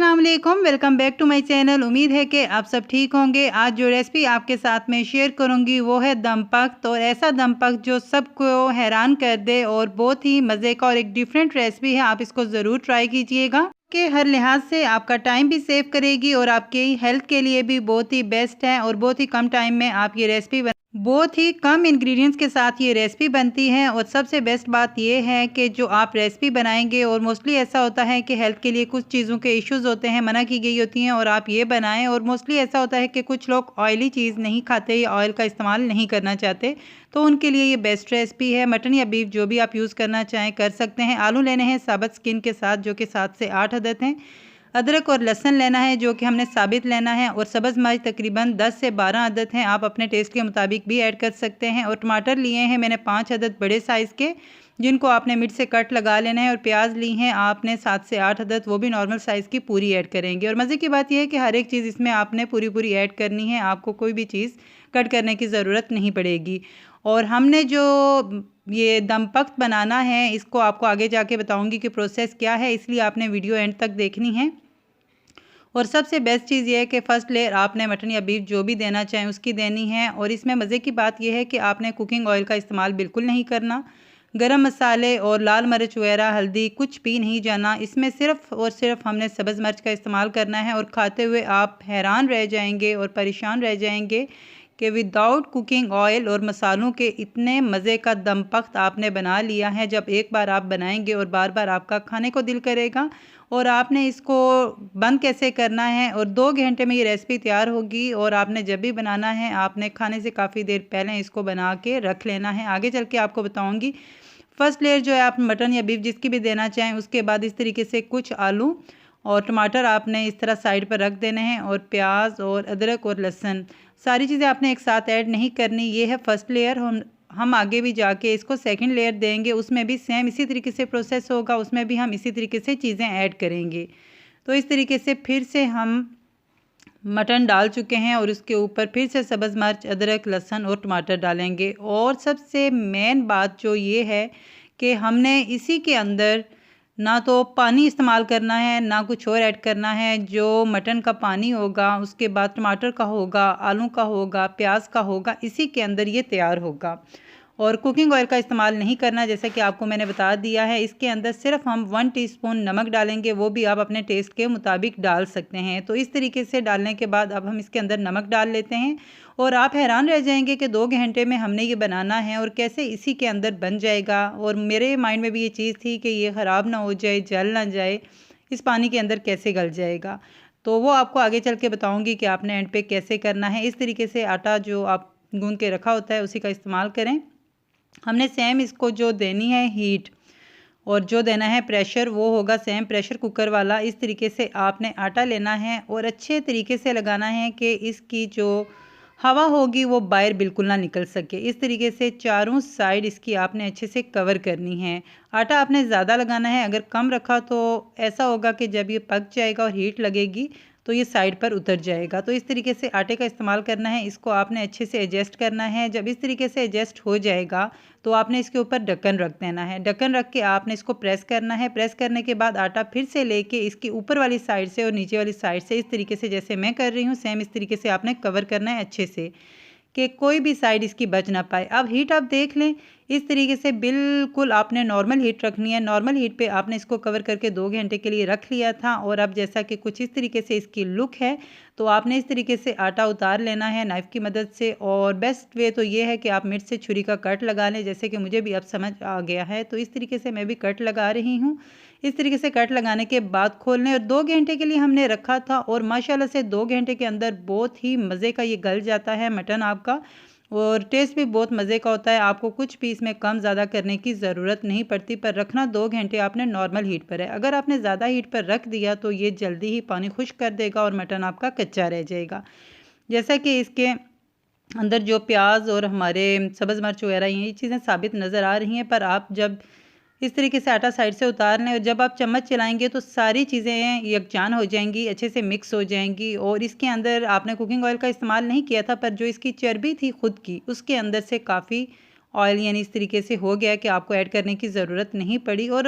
अस्सलाम वालेकुम, welcome back to my channel. उम्मीद है कि आप सब ठीक होंगे। आज जो रेसिपी आपके साथ में शेयर करूंगी वो है दम पख्त, और ऐसा दम पख्त जो सबको हैरान कर दे और बहुत ही मज़े का और एक डिफरेंट रेसिपी है। आप इसको ज़रूर ट्राई कीजिएगा कि हर लिहाज से आपका टाइम भी सेव करेगी और आपके हेल्थ के लिए भी बहुत ही बेस्ट है। और बहुत ही कम टाइम में आप ये रेसिपी बहुत ही कम इंग्रेडिएंट्स के साथ ये रेसिपी बनती है। और सबसे बेस्ट बात ये है कि जो आप रेसिपी बनाएंगे, और मोस्टली ऐसा होता है कि हेल्थ के लिए कुछ चीज़ों के इश्यूज होते हैं, मना की गई होती हैं, और आप ये बनाएं। और मोस्टली ऐसा होता है कि कुछ लोग ऑयली चीज़ नहीं खाते या ऑयल का इस्तेमाल नहीं करना चाहते, तो उनके लिए ये बेस्ट रेसिपी है। मटन या बीफ जो भी आप यूज़ करना चाहें कर सकते हैं। आलू लेने हैं साबित स्किन के साथ, जो कि 7 से 8 अदद हैं। अदरक और लहसुन लेना है, जो कि हमने साबित लेना है। और सब्ज़ मिर्च तकरीबन 10 से 12 अदद हैं, आप अपने टेस्ट के मुताबिक भी ऐड कर सकते हैं। और टमाटर लिए हैं मैंने 5 अदद बड़े साइज़ के, जिनको आपने मिड से कट लगा लेना है। और प्याज ली हैं आपने 7 से 8 अदद, वो भी नॉर्मल साइज़ की पूरी ऐड करेंगे। और मज़े की बात यह है कि हर एक चीज़ इसमें आपने पूरी पूरी ऐड करनी है, आपको कोई भी चीज़ कट करने की ज़रूरत नहीं पड़ेगी। और हमने जो ये दम पख्त बनाना है, इसको आपको आगे जाके बताऊंगी कि प्रोसेस क्या है, इसलिए आपने वीडियो एंड तक देखनी है। और सबसे बेस्ट चीज़ ये है कि फ़र्स्ट लेयर आपने मटन या बीफ जो भी देना चाहें उसकी देनी है। और इसमें मज़े की बात यह है कि आपने कुकिंग ऑयल का इस्तेमाल बिल्कुल नहीं करना। गरम मसाले और लाल मिर्च वगैरह, हल्दी कुछ भी नहीं जाना। इसमें सिर्फ़ और सिर्फ हमने सब्ज़ मिर्च का इस्तेमाल करना है। और खाते हुए आप हैरान रह जाएंगे और परेशान रह जाएंगे कि विदाउट कुकिंग ऑयल और मसालों के इतने मज़े का दम पख्त आपने बना लिया है। जब एक बार आप बनाएंगे और बार बार आपका खाने को दिल करेगा। और आपने इसको बंद कैसे करना है, और 2 घंटे में ये रेसिपी तैयार होगी। और आपने जब भी बनाना है, आपने खाने से काफ़ी देर पहले इसको बना के रख लेना है। आगे चल के आपको बताऊंगी। फर्स्ट लेयर जो है आप मटन या बीफ जिसकी भी देना चाहें, उसके बाद इस तरीके से कुछ आलू और टमाटर आपने इस तरह साइड पर रख देने हैं। और प्याज और अदरक और लहसुन सारी चीज़ें आपने एक साथ ऐड नहीं करनी। ये है फर्स्ट लेयर। हम आगे भी जाके इसको सेकंड लेयर देंगे, उसमें भी सेम इसी तरीके से प्रोसेस होगा, उसमें भी हम इसी तरीके से चीज़ें ऐड करेंगे। तो इस तरीके से फिर से हम मटन डाल चुके हैं, और उसके ऊपर फिर से सब्ज़ मिर्च, अदरक, लहसुन और टमाटर डालेंगे। और सबसे मेन बात जो ये है कि हमने इसी के अंदर ना तो पानी इस्तेमाल करना है, ना कुछ और ऐड करना है। जो मटन का पानी होगा, उसके बाद टमाटर का होगा, आलू का होगा, प्याज का होगा, इसी के अंदर ये तैयार होगा। और कुकिंग ऑयल का इस्तेमाल नहीं करना, जैसा कि आपको मैंने बता दिया है। इसके अंदर सिर्फ हम 1 टीस्पून नमक डालेंगे, वो भी आप अपने टेस्ट के मुताबिक डाल सकते हैं। तो इस तरीके से डालने के बाद अब हम इसके अंदर नमक डाल लेते हैं। और आप हैरान रह जाएंगे कि 2 घंटे में हमने ये बनाना है और कैसे इसी के अंदर बन जाएगा। और मेरे माइंड में भी ये चीज़ थी कि ये ख़राब ना हो जाए, जल ना जाए, इस पानी के अंदर कैसे गल जाएगा। तो वो आपको आगे चल के बताऊँगी कि आपने एंड पे कैसे करना है। इस तरीके से आटा जो आप गूँध के रखा होता है उसी का इस्तेमाल करें। हमने सेम इसको जो देनी है हीट, और जो देना है प्रेशर, वो होगा सेम प्रेशर कुकर वाला। इस तरीके से आपने आटा लेना है और अच्छे तरीके से लगाना है कि इसकी जो हवा होगी वो बाहर बिल्कुल ना निकल सके। इस तरीके से चारों साइड इसकी आपने अच्छे से कवर करनी है। आटा आपने ज़्यादा लगाना है, अगर कम रखा तो ऐसा होगा कि जब ये पक जाएगा और हीट लगेगी तो ये साइड पर उतर जाएगा। तो इस तरीके से आटे का इस्तेमाल करना है। इसको आपने अच्छे से एडजस्ट करना है। जब इस तरीके से एडजस्ट हो जाएगा तो आपने इसके ऊपर ढक्कन रख देना है। ढक्कन रख के आपने इसको प्रेस करना है। प्रेस करने के बाद आटा फिर से लेके इसकी ऊपर वाली साइड से और नीचे वाली साइड से इस तरीके से जैसे मैं कर रही हूँ, सेम इस तरीके से आपने कवर करना है अच्छे से, कि कोई भी साइड इसकी बच ना पाए। अब हीट आप देख लें, इस तरीके से बिल्कुल आपने नॉर्मल हीट रखनी है। नॉर्मल हीट पे आपने इसको कवर करके 2 घंटे के लिए रख लिया था। और अब जैसा कि कुछ इस तरीके से इसकी लुक है, तो आपने इस तरीके से आटा उतार लेना है नाइफ़ की मदद से। और बेस्ट वे तो ये है कि आप मिर्च से छुरी का कट लगा लें, जैसे कि मुझे भी अब समझ आ गया है। तो इस तरीके से मैं भी कट लगा रही हूँ। इस तरीके से कट लगाने के बाद खोल लें। और 2 घंटे के लिए हमने रखा था, और माशाल्लाह से 2 घंटे के अंदर बहुत ही मज़े का ये गल जाता है मटन आपका, और टेस्ट भी बहुत मज़े का होता है। आपको कुछ भी इसमें कम ज़्यादा करने की ज़रूरत नहीं पड़ती, पर रखना 2 घंटे आपने नॉर्मल हीट पर है। अगर आपने ज़्यादा हीट पर रख दिया तो ये जल्दी ही पानी खुश्क कर देगा और मटन आपका कच्चा रह जाएगा। जैसा कि इसके अंदर जो प्याज और हमारे सब्ज़ मिर्च वगैरह ये चीज़ें साबित नज़र आ रही हैं, पर आप जब इस तरीके से आटा साइड से उतार लें और जब आप चम्मच चलाएंगे तो सारी चीज़ें यकजान हो जाएंगी, अच्छे से मिक्स हो जाएंगी। और इसके अंदर आपने कुकिंग ऑयल का इस्तेमाल नहीं किया था, पर जो इसकी चर्बी थी खुद की, उसके अंदर से काफ़ी ऑयल यानी इस तरीके से हो गया कि आपको ऐड करने की ज़रूरत नहीं पड़ी। और